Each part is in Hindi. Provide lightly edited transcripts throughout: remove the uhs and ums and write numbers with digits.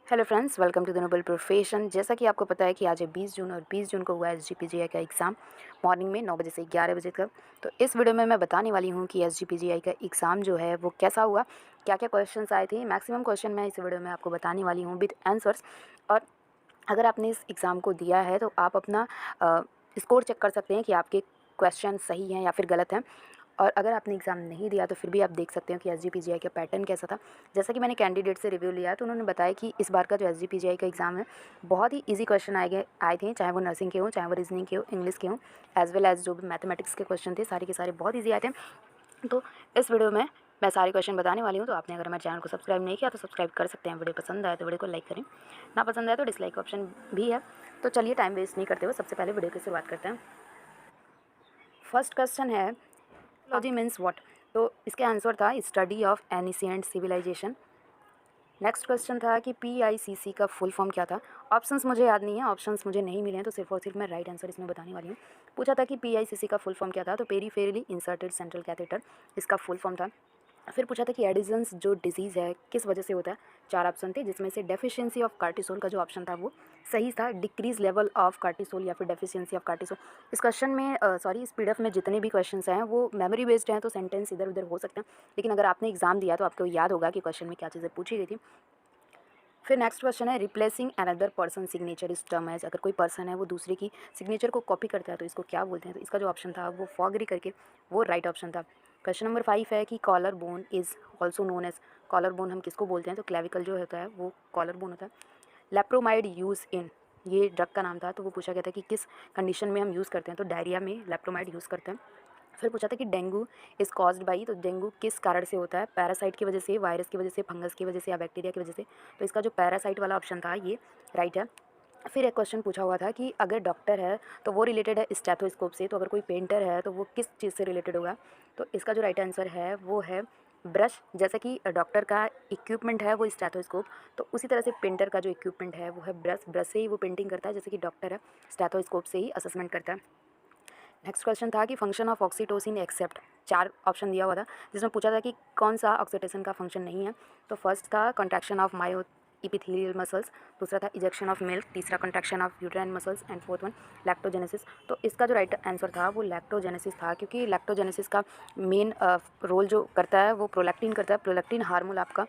Hello friends, welcome to the noble profession. जैसा कि आपको पता है कि आज है 20 जून और 20 जून को हुआ एसजीपीजीआई का एग्ज़ाम मॉर्निंग में 9 बजे से 11 बजे तक। तो इस वीडियो में मैं बताने वाली हूँ कि एसजीपीजीआई का एग्ज़ाम जो है वो कैसा हुआ, क्या-क्या क्वेश्चंस आए थे। मैक्सिमम क्वेश्चन मैं इस वीडियो में आपको बताने वाली हूँ विद आंसर्स। और अगर आपने इस एग्ज़ाम को दिया है तो आप अपना स्कोर चेक कर सकते हैं कि आपके क्वेश्चन सही हैं या फिर गलत हैं। और अगर आपने एग्ज़ाम नहीं दिया तो फिर भी आप देख सकते हो कि एसजीपीजीआई का पैटर्न कैसा था। जैसा कि मैंने कैंडिडेट से रिव्यू लिया तो उन्होंने बताया कि इस बार का जो एसजीपीजीआई का एग्ज़ाम है बहुत ही ईजी क्वेश्चन आए थे, चाहे वो नर्सिंग के हों, चाहे वो रीजनिंग के हों, इंग्लिश के हों, एज़ वेल एज़ जो भी मैथमेटिक्स के क्वेश्चन थे सारे के सारे बहुत ईजी आए थे। तो इस वीडियो में मैं सारे क्वेश्चन बताने वाली हूँ। तो आपने अगर हमारे चैनल को सब्सक्राइब नहीं किया तो सब्सक्राइब कर सकते हैं। वीडियो पसंद आए तो वीडियो को लाइक करें, ना पसंद आए तो डिसलाइक ऑप्शन भी है। तो चलिए टाइम वेस्ट नहीं करते हुए सबसे पहले वीडियो की शुरुआत करते हैं। फर्स्ट क्वेश्चन है आर्कियोलॉजी मीन्स व्हाट। तो इसका आंसर था study of ancient civilization. Next question था कि पीआईसीसी का फुल फॉर्म क्या था। ऑप्शंस मुझे याद नहीं है, ऑप्शंस मुझे नहीं मिले हैं, तो सिर्फ और सिर्फ मैं राइट आंसर इसमें बताने वाली हूँ। पूछा था कि पीआईसीसी का फुल फॉर्म क्या था, तो पेरीफेरली इंसर्टेड सेंट्रल कैथेटर इसका फुल फॉर्म था। फिर पूछा था कि एडिसन्स जो डिजीज़ है किस वजह से होता है। 4 ऑप्शन थे जिसमें से डेफिशिएंसी ऑफ कार्टिसोल का जो ऑप्शन था वो सही था। डिक्रीज लेवल ऑफ कार्टिसोल या फिर डेफिशिएंसी ऑफ कार्टिसोल। इस क्वेश्चन में इस पीडीएफ में जितने भी क्वेश्चंस हैं वो मेमोरी बेस्ड हैं, तो सेंटेंस इधर उधर हो सकते हैं, लेकिन अगर आपने एग्जाम दिया तो आपको याद होगा कि क्वेश्चन में क्या चीज़ें पूछी गई थी। फिर नेक्स्ट क्वेश्चन है रिप्लेसिंग अनदर पर्सन सिग्नेचर इस टर्म है। अगर कोई पर्सन है वो दूसरे की सिग्नेचर को कॉपी करता है तो इसको क्या बोलते हैं। तो इसका जो ऑप्शन था वो फॉगरी करके वो राइट ऑप्शन था। क्वेश्चन नंबर 5 है कि collar bone is also known as. Collar bone हम किसको बोलते हैं, तो क्लेविकल जो होता है वो कॉलर बोन होता है। लेप्रोमाइड यूज़ इन, ये ड्रग का नाम था, तो वो पूछा गया था कि किस कंडीशन में हम यूज़ करते हैं, तो डायरिया में लेप्रोमाइड यूज़ करते हैं। फिर पूछा था कि डेंगू इज़ कॉज्ड बाई, तो डेंगू किस कारण से होता है, पैरासाइट की वजह से, वायरस की वजह से, फंगस की वजह से या बैक्टीरिया की वजह से। तो इसका जो पैरासाइट वाला ऑप्शन था ये राइट है। फिर एक क्वेश्चन पूछा हुआ था कि अगर डॉक्टर है तो वो रिलेटेड है स्टेथोस्कोप से, तो अगर कोई पेंटर है तो वो किस चीज़ से रिलेटेड होगा। तो इसका जो राइट आंसर है वो है ब्रश। जैसा कि डॉक्टर का इक्विपमेंट है वो स्टेथोस्कोप, तो उसी तरह से पेंटर का जो इक्विपमेंट है वो है ब्रश। ब्रश से ही वो पेंटिंग करता है, जैसे कि डॉक्टर है स्टेथोस्कोप से ही असेसमेंट करता है। नेक्स्ट क्वेश्चन था कि function of oxytocin except. 4 option दिया हुआ था जिसमें पूछा था कि कौन सा ऑक्सीटोसिन का फंक्शन नहीं है। तो फर्स्ट था contraction of myoepithelial muscles, दूसरा था इजेक्शन ऑफ मिल्क, तीसरा contraction of uterine muscles and fourth one lactogenesis. तो इसका जो राइट आंसर था वो लैक्टोजेनेसिस था, क्योंकि लैक्टोजेनेसिस का मेन रोल जो करता है वो प्रोलैक्टिन करता है। प्रोलैक्टिन हार्मोन आपका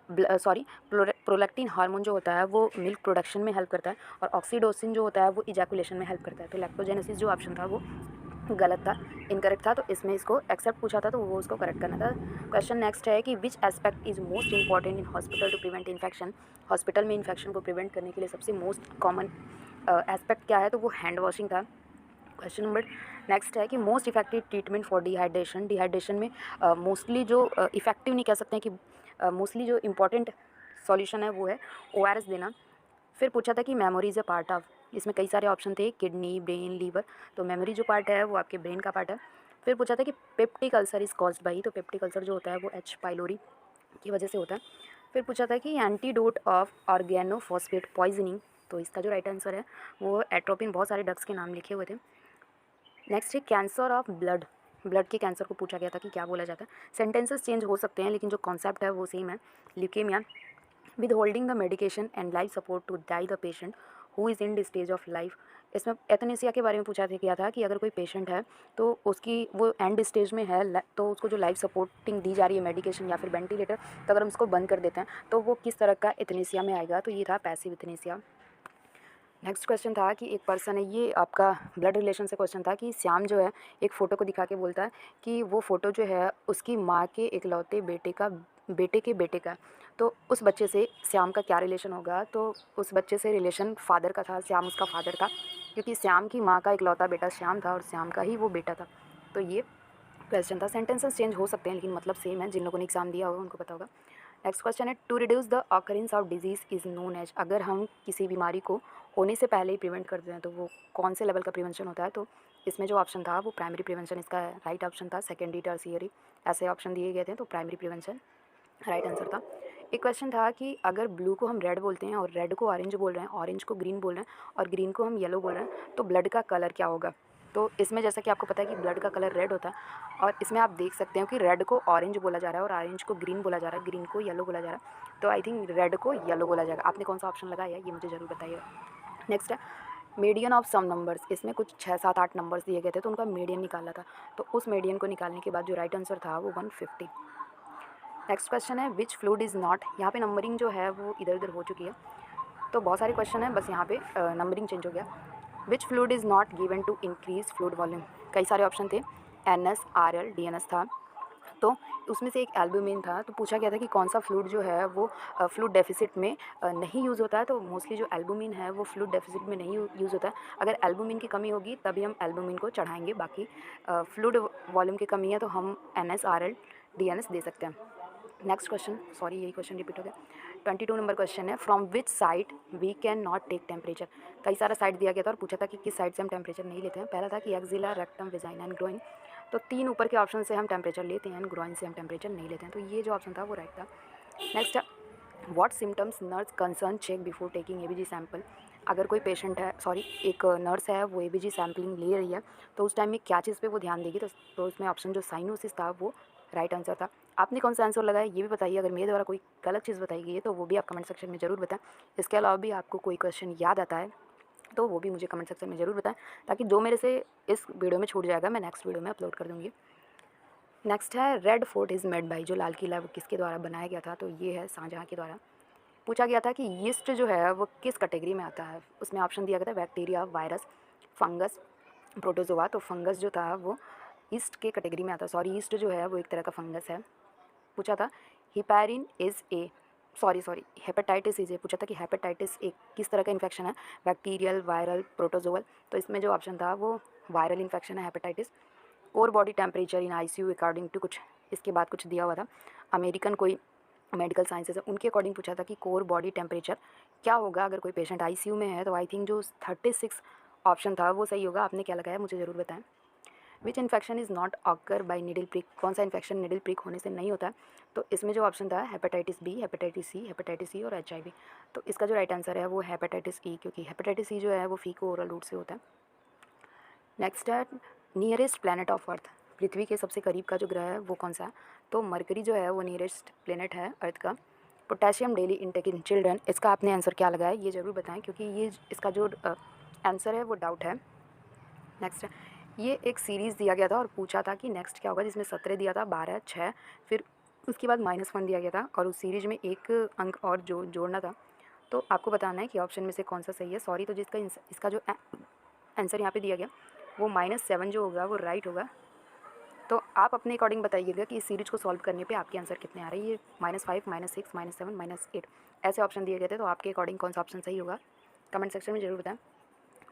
प्रोलैक्टिन हार्मोन जो होता है वो मिल्क प्रोडक्शन में हेल्प करता है, और ऑक्सीडोसिन जो होता है वो इजैकुलेशन में हेल्प करता है। तो लैक्टोजेनेसिस जो ऑप्शन था वो गलत था, इनकरेक्ट था। तो इसमें इसको एक्सेप्ट पूछा था तो वो उसको करेक्ट करना था। क्वेश्चन नेक्स्ट है कि which aspect is most important in hospital to prevent infection. Hospital में इन्फेक्शन को प्रिवेंट करने के लिए सबसे मोस्ट कॉमन एस्पेक्ट क्या है, तो वो हैंड वॉशिंग था। क्वेश्चन नंबर नेक्स्ट है कि most effective treatment for dehydration. Dehydration में मोस्टली जो इफेक्टिव नहीं कह सकते हैं कि मोस्टली जो इम्पॉर्टेंट सॉल्यूशन है वो है ओआरएस देना। फिर पूछा था कि memory is a part of, इसमें कई सारे ऑप्शन थे, किडनी, ब्रेन, लीवर। तो मेमोरी जो पार्ट है वो आपके ब्रेन का पार्ट है। फिर पूछा था कि peptic ulcer is caused by, तो पेप्टिक अल्सर जो होता है वो एच पाइलोरी की वजह से होता है। फिर पूछा था कि एंटीडोट ऑफ ऑर्गेनोफॉस्फेट पॉइजनिंग, तो इसका जो राइट आंसर है वो एट्रोपिन। बहुत सारे ड्रग्स के नाम लिखे हुए थे। नेक्स्ट है कैंसर ऑफ ब्लड। ब्लड के कैंसर को पूछा गया था कि क्या बोला जाता है। सेंटेंसेस चेंज हो सकते हैं लेकिन जो कॉन्सेप्ट है वो सेम है। Leukemia withholding the medication and life support to die the patient who is in the stage of life. इसमें एथनेसिया के बारे में पूछा था गया था कि अगर कोई पेशेंट है तो उसकी वो एंड स्टेज में है, तो उसको जो लाइफ सपोर्टिंग दी जा रही है मेडिकेशन या फिर वेंटिलेटर, तो अगर हम उसको बंद कर देते हैं तो वो किस तरह का एथनेसिया में आएगा। तो ये था पैसिव एथनेसिया। नेक्स्ट क्वेश्चन था कि एक पर्सन है, ये आपका ब्लड रिलेशन से क्वेश्चन था कि श्याम जो है एक फ़ोटो को दिखा के बोलता है कि वो फ़ोटो जो है उसकी माँ के इकलौते बेटे के बेटे का। तो उस बच्चे से श्याम का क्या रिलेशन होगा। तो उस बच्चे से रिलेशन फादर का था, श्याम उसका फादर था, क्योंकि श्याम की माँ का इकलौता बेटा श्याम था और श्याम का ही वो बेटा था। तो ये क्वेश्चन था। सेंटेंसेस चेंज हो सकते हैं लेकिन मतलब सेम है, जिन लोगों ने एग्जाम दिया होगा उनको पता होगा। नेक्स्ट क्वेश्चन है to reduce the occurrence of disease is known as. अगर हम किसी बीमारी को होने से पहले ही प्रिवेंट करते हैं तो वो कौन से लेवल का प्रिवेंशन होता है। तो इसमें जो ऑप्शन था वो प्राइमरी प्रिवेंशन इसका राइट ऑप्शन था। सेकेंडरी, टर्शियरी ऐसे ऑप्शन दिए गए थे, तो प्राइमरी प्रिवेंशन राइट आंसर था। एक क्वेश्चन था कि अगर ब्लू को हम रेड बोलते हैं और रेड को ऑरेंज बोल रहे हैं, ऑरेंज को ग्रीन बोल रहे हैं और ग्रीन को हम येलो बोल रहे हैं, तो ब्लड का कलर क्या होगा। तो इसमें जैसा कि आपको पता है कि ब्लड का कलर रेड होता है और इसमें आप देख सकते हो कि रेड को ऑरेंज बोला जा रहा है और ऑरेंज को ग्रीन बोला जा रहा है, ग्रीन को येलो बोला जा रहा है। तो आई थिंक रेड को येलो बोला जाएगा। आपने कौन सा ऑप्शन लगाया ये मुझे ज़रूर बताइएगा। नेक्स्ट है मीडियन ऑफ सम नंबर्स। इसमें कुछ 6 7 8 नंबर्स दिए गए थे तो उनका मीडियन निकालना था। तो उस मीडियन को निकालने के बाद जो राइट आंसर था वो 150। नेक्स्ट क्वेश्चन है विच फ्लूइड इज़ नॉट। यहाँ पे नंबरिंग जो है वो इधर उधर हो चुकी है, तो बहुत सारे क्वेश्चन है, बस यहाँ पे नंबरिंग चेंज हो गया। Which fluid is not given to increase fluid volume. कई सारे ऑप्शन थे, NS RL DNS था। तो उसमें से एक एल्ब्यूमिन था। तो पूछा गया था कि कौन सा फ्लूइड जो है वो फ्लूइड डेफिसिट में नहीं यूज़ होता है। तो मोस्टली जो एल्ब्यूमिन है वो फ्लूइड डेफिसिट में नहीं यूज़ होता है। अगर एल्ब्यूमिन की कमी होगी तभी हम एल्ब्यूमिन को चढ़ाएंगे, बाकी फ्लूइड वॉल्यूम की कमी है तो हम NS RL DNS दे सकते हैं। नेक्स्ट क्वेश्चन, सॉरी यही क्वेश्चन रिपीट हो गया। 22 नंबर क्वेश्चन है from which side we can not take temperature. कई सारा साइड दिया गया था और पूछा था कि किस साइड से हम टेम्परेचर नहीं लेते हैं। पहला था कि axilla, rectum, vagina and groin. तो 3 ऊपर के ऑप्शन से हम टेम्परेचर लेते हैं, ग्रोइन से हम टेम्परेचर नहीं लेते हैं। तो ये जो ऑप्शन था वो राइट था। नेक्स्ट है what symptoms nurse concern check before taking ABG sample. अगर कोई पेशेंट है, सॉरी एक नर्स है, वो ABG सैम्पलिंग ले रही है तो उस टाइम में क्या चीज़ पे वो ध्यान देगी। तो उसमें ऑप्शन जो साइनोसिस था वो राइट आंसर था। आपने कौन सा आंसर लगाया ये भी बताइए। अगर मेरे द्वारा कोई गलत चीज़ बताई गई है तो वो भी आप कमेंट सेक्शन में ज़रूर बताएं। इसके अलावा भी आपको कोई क्वेश्चन याद आता है तो वो भी मुझे कमेंट सेक्शन में ज़रूर बताएं, ताकि जो मेरे से इस वीडियो में छूट जाएगा मैं नेक्स्ट वीडियो में अपलोड कर दूँगी। नेक्स्ट है red fort is made by. जो लाल किला वो किसके द्वारा बनाया गया था। तो ये है शाहजहाँ के द्वारा। पूछा गया था कि यीस्ट जो है वो किस कैटेगरी में आता है। उसमें ऑप्शन दिया गया था बैक्टीरिया, वायरस, फंगस, प्रोटोजोआ। तो फंगस जो था वो ईस्ट के कैटेगरी में आता है। सॉरी ईस्ट जो है वो एक तरह का फंगस है। पूछा था heparin is a, sorry hepatitis is a. पूछा था कि हेपेटाइटिस ए किस तरह का इन्फेक्शन है, बैक्टीरियल, वायरल, प्रोटोजोअल। तो इसमें जो ऑप्शन था वो वायरल इन्फेक्शन है hepatitis. Core body temperature in ICU according to कुछ इसके बाद कुछ दिया हुआ था। अमेरिकन कोई मेडिकल साइंसेज है उनके अकॉर्डिंग पूछा था कि कोर बॉडी टेम्परेचर क्या होगा अगर कोई पेशेंट ICU में है। तो आई थिंक जो 36 ऑप्शन था वो सही होगा। आपने क्या लगाया मुझे ज़रूर बताएं। Which infection is not occur by needle prick. कौन सा इन्फेक्शन निडल प्रिक होने से नहीं होता है। तो इसमें जो ऑप्शन था hepatitis B, hepatitis C, hepatitis C और HIV। तो इसका जो राइट आंसर है वो हेपेटाइटिस E, क्योंकि हेपेटाइटिस C जो है वो फीको ओरल रूट से होता है। नेक्स्ट है नियरेस्ट प्लैनेट ऑफ अर्थ। पृथ्वी के सबसे करीब का जो ग्रह है वो कौन सा है। तो मरकरी जो है वो नियरेस्ट प्लैनेट है अर्थ का। Potassium daily intake in children, इसका आपने आंसर क्या लगाया ये ज़रूर बताएं, क्योंकि ये इसका जो आंसर है वो डाउट है। नेक्स्ट है ये एक सीरीज़ दिया गया था और पूछा था कि नेक्स्ट क्या होगा, जिसमें 17 दिया था, 12, 6, फिर उसके बाद -1 दिया गया था और उस सीरीज में एक अंक और जोड़ना था। तो आपको बताना है कि ऑप्शन में से कौन सा सही है। सॉरी, तो जिसका इसका जो आंसर यहाँ पे दिया गया वो -7 जो होगा वो राइट होगा। तो आप अपने अकॉर्डिंग बताइएगा कि इस सीरीज को सॉल्व करने पे आपके आंसर कितने आ रहे हैं। ये -5, -6, -7, -8 ऐसे ऑप्शन दिए गए थे। तो आपके अकॉर्डिंग कौन सा ऑप्शन सही होगा कमेंट सेक्शन में ज़रूर बताएं।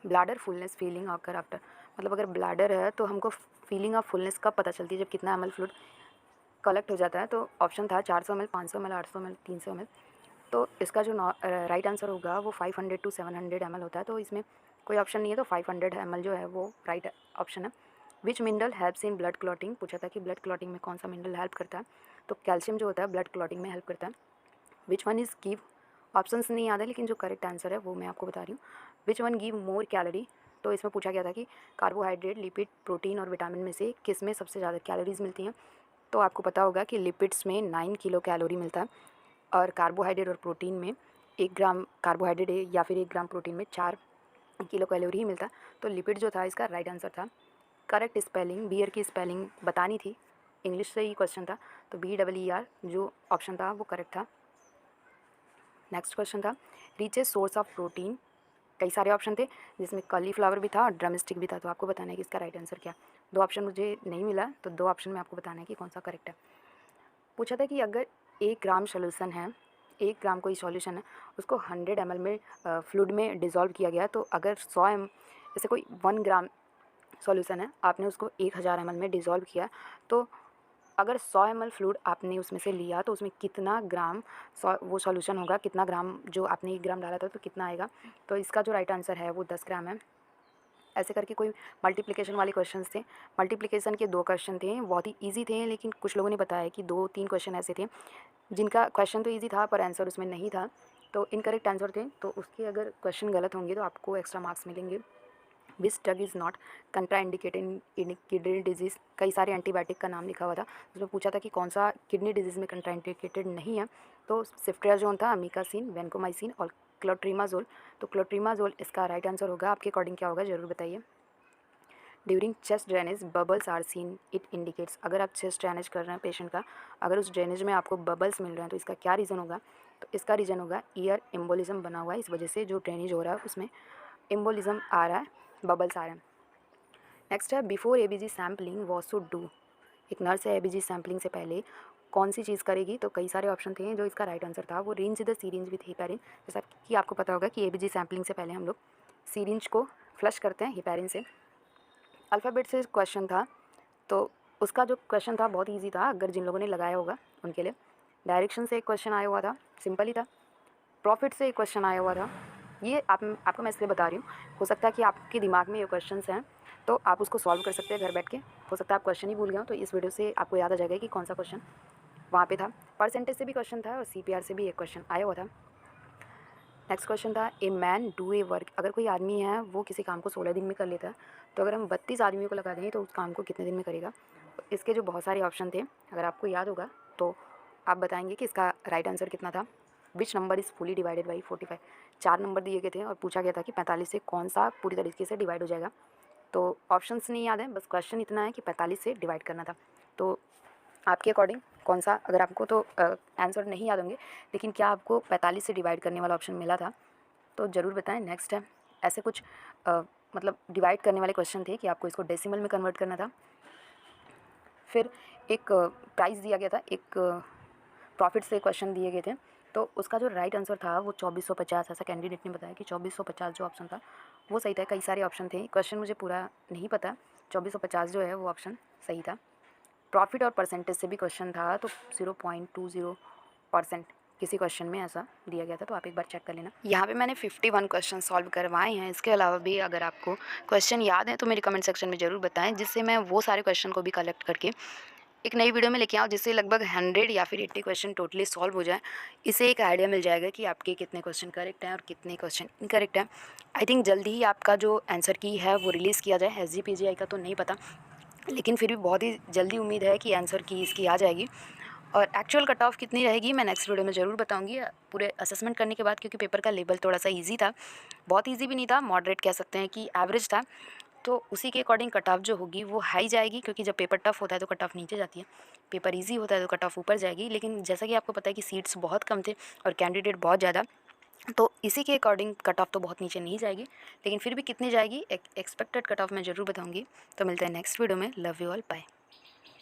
Bladder fullness feeling occur after, मतलब अगर ब्लैडर है तो हमको फीलिंग ऑफ फुलनेस कब पता चलती है, जब कितना ml फ्लूइड कलेक्ट हो जाता है। तो ऑप्शन था 400 ml, 500 ml, 800 ml, 300 ml। तो इसका जो राइट आंसर होगा वो 500 to 700 ml होता है। तो इसमें कोई ऑप्शन नहीं है, तो 500 ml जो है वो राइट ऑप्शन है। विच mineral helps in blood clotting. पूछा था कि ब्लड क्लॉटिंग में कौन सा मिनरल हेल्प करता है। तो कैल्शियम जो होता है ब्लड क्लॉटिंग में हेल्प करता है। Which one is give, options नहीं याद है लेकिन जो करेक्ट आंसर है वो मैं आपको बता रही हूँ। Which one give more calorie. तो इसमें पूछा गया था कि कार्बोहाइड्रेट, लिपिड, प्रोटीन और विटामिन में से किस में सबसे ज़्यादा कैलोरीज मिलती हैं। तो आपको पता होगा कि लिपिड्स में 9 किलो कैलोरी मिलता है और कार्बोहाइड्रेट और प्रोटीन में 1 ग्राम कार्बोहाइड्रेट या फिर 1 ग्राम प्रोटीन में 4 किलो कैलोरी ही मिलता है। तो लिपिड जो था इसका राइट आंसर था। करेक्ट स्पेलिंग, बियर की स्पेलिंग बतानी थी, इंग्लिश से ही क्वेश्चन था तो BEER जो ऑप्शन था वो करेक्ट था। नेक्स्ट क्वेश्चन था रिचेस्ट सोर्स ऑफ प्रोटीन। कई सारे ऑप्शन थे जिसमें कॉलीफ्लावर भी था और ड्रमस्टिक भी था। तो आपको बताना है कि इसका राइट आंसर क्या। 2 ऑप्शन मुझे नहीं मिला तो 2 ऑप्शन में आपको बताना है कि कौन सा करेक्ट है। पूछा था कि अगर 1 ग्राम सोल्यूशन है, 1 ग्राम कोई सॉल्यूशन है, उसको 100 ml में फ्लूइड में डिज़ोल्व किया गया। तो अगर 100 जैसे कोई 1 ग्राम सॉल्यूशन है, आपने उसको 1000 ml में डिज़ोल्व किया, तो अगर 100 ml फ्लूइड आपने उसमें से लिया तो उसमें कितना ग्राम वो सॉल्यूशन होगा, कितना ग्राम, जो आपने 1 ग्राम डाला था तो कितना आएगा। तो इसका जो राइट आंसर है वो 10 ग्राम है। ऐसे करके कोई मल्टीप्लिकेशन वाले क्वेश्चंस थे। मल्टीप्लिकेशन के 2 क्वेश्चन थे, बहुत ही ईजी थे, लेकिन कुछ लोगों ने बताया कि 2-3 क्वेश्चन ऐसे थे जिनका क्वेश्चन तो ईजी था पर आंसर उसमें नहीं था, तो इनकरेक्ट आंसर थे। तो उसके अगर क्वेश्चन गलत होंगे तो आपको एक्स्ट्रा मार्क्स मिलेंगे। Which drug is not contraindicated in kidney disease. कई सारे एंटीबायोटिक का नाम लिखा हुआ था, उसमें पूछा था कि कौन सा किडनी डिजीज़ में कंट्राइंडिकेटेड नहीं है। तो सिफ्ट्राजोन था, अमीकासिन, वैनकोमाइसिन और क्लोट्रीमाजोल। तो क्लोट्रीमाजोल इसका राइट आंसर होगा। आपके अकॉर्डिंग क्या होगा ज़रूर बताइए। During chest drainage bubbles are seen, it indicates. अगर आप चेस्ट ड्रेनेज कर रहे हैं पेशेंट का, अगर उस ड्रेनेज में आपको बबल्स मिल रहे हैं तो इसका क्या रीज़न होगा। तो इसका रीज़न होगा ईयर एम्बोलिज्म बना हुआ है, इस वजह से जो ड्रेनेज हो रहा है उसमें एम्बोलिज्म आ रहा है, बबल्स आ रहे हैं। नेक्स्ट है before ABG sampling what should do. एक नर्स है एबीजी सैम्पलिंग से पहले कौन सी चीज़ करेगी। तो कई सारे ऑप्शन थे, जो इसका राइट आंसर था वो range the syringe with heparin. जैसा कि आपको पता होगा कि एबीजी सैम्पलिंग से पहले हम लोग सीरिंज को फ्लश करते हैं हिपैरिन से। अल्फ़ाबेट से क्वेश्चन था, तो उसका जो क्वेश्चन था बहुत इजी था, अगर जिन लोगों ने लगाया होगा उनके लिए। डायरेक्शन से एक क्वेश्चन आया हुआ था, सिंपल ही था। प्रॉफिट से एक क्वेश्चन आया हुआ था, ये आपको मैं इसलिए बता रही हूँ, हो सकता है कि आपके दिमाग में ये क्वेश्चंस हैं तो आप उसको सॉल्व कर सकते हैं घर बैठ के। हो सकता है आप क्वेश्चन ही भूल गए हो, तो इस वीडियो से आपको याद आ जाएगा कि कौन सा क्वेश्चन वहाँ पे था। परसेंटेज से भी क्वेश्चन था और CPR से भी एक क्वेश्चन आया हुआ था। नेक्स्ट क्वेश्चन था a man do a work. अगर कोई आदमी है वो किसी काम को 16 दिन में कर लेता है, तो अगर हम 32 आदमियों को लगा देंगे तो उस काम को कितने दिन में करेगा। तो इसके जो बहुत सारे ऑप्शन थे, अगर आपको याद होगा तो आप बताएंगे कि इसका राइट आंसर कितना था। Which number is fully divided by 45। 4 number दिए गए थे और पूछा गया था कि 45 से कौन सा पूरी तरीके से डिवाइड हो जाएगा। तो ऑप्शंस नहीं याद है, बस क्वेश्चन इतना है कि 45 से डिवाइड करना था। तो आपके अकॉर्डिंग कौन सा, अगर आपको तो आंसर नहीं याद होंगे, लेकिन क्या आपको 45 से डिवाइड करने वाला ऑप्शन मिला था तो ज़रूर बताएं। नेक्स्ट है ऐसे कुछ मतलब डिवाइड करने वाले क्वेश्चन थे कि आपको इसको डेसिमल में कन्वर्ट करना था। फिर एक प्राइस दिया गया था, एक प्रॉफिट से क्वेश्चन दिए गए थे, तो उसका जो राइट आंसर था वो 2450। ऐसा कैंडिडेट ने बताया कि 2450 जो ऑप्शन था वो सही था। कई सारे ऑप्शन थे, क्वेश्चन मुझे पूरा नहीं पता, 2450 जो है वो ऑप्शन सही था। प्रॉफिट और परसेंटेज से भी क्वेश्चन था, तो 0.20% किसी क्वेश्चन में ऐसा दिया गया था, तो आप एक बार चेक कर लेना। यहाँ पे मैंने 51 क्वेश्चन सॉल्व करवाए हैं। इसके अलावा भी अगर आपको क्वेश्चन याद है तो मेरे कमेंट सेक्शन में ज़रूर बताएं, जिससे मैं वो सारे क्वेश्चन को भी कलेक्ट करके एक नई वीडियो में लेके आऊँ, जिससे लगभग 100 या फिर 80 क्वेश्चन टोटली सॉल्व हो जाए। इससे एक आइडिया मिल जाएगा कि आपके कितने क्वेश्चन करेक्ट हैं और कितने क्वेश्चन इनकरेक्ट हैं। आई थिंक जल्दी ही आपका जो आंसर की है वो रिलीज़ किया जाए। SGPGI का तो नहीं पता, लेकिन फिर भी बहुत ही जल्दी उम्मीद है कि आंसर की इसकी आ जाएगी। और एक्चुअल कट ऑफ कितनी रहेगी मैं नेक्स्ट वीडियो में ज़रूर बताऊंगी, पूरे असेसमेंट करने के बाद, क्योंकि पेपर का लेवल थोड़ा सा इजी था, बहुत इजी भी नहीं था, मॉडरेट कह सकते हैं कि एवरेज था। तो उसी के अकॉर्डिंग कट ऑफ जो होगी वो हाई जाएगी, क्योंकि जब पेपर टफ होता है तो कट ऑफ नीचे जाती है, पेपर ईजी होता है तो कट ऑफ ऊपर जाएगी। लेकिन जैसा कि आपको पता है कि सीट्स बहुत कम थे और कैंडिडेट बहुत ज़्यादा, तो इसी के अकॉर्डिंग कट ऑफ तो बहुत नीचे नहीं जाएगी, लेकिन फिर भी कितनी जाएगी एक्सपेक्टेड कट ऑफ मैं ज़रूर बताऊँगी। तो मिलते हैं नेक्स्ट वीडियो में। Love you all, bye.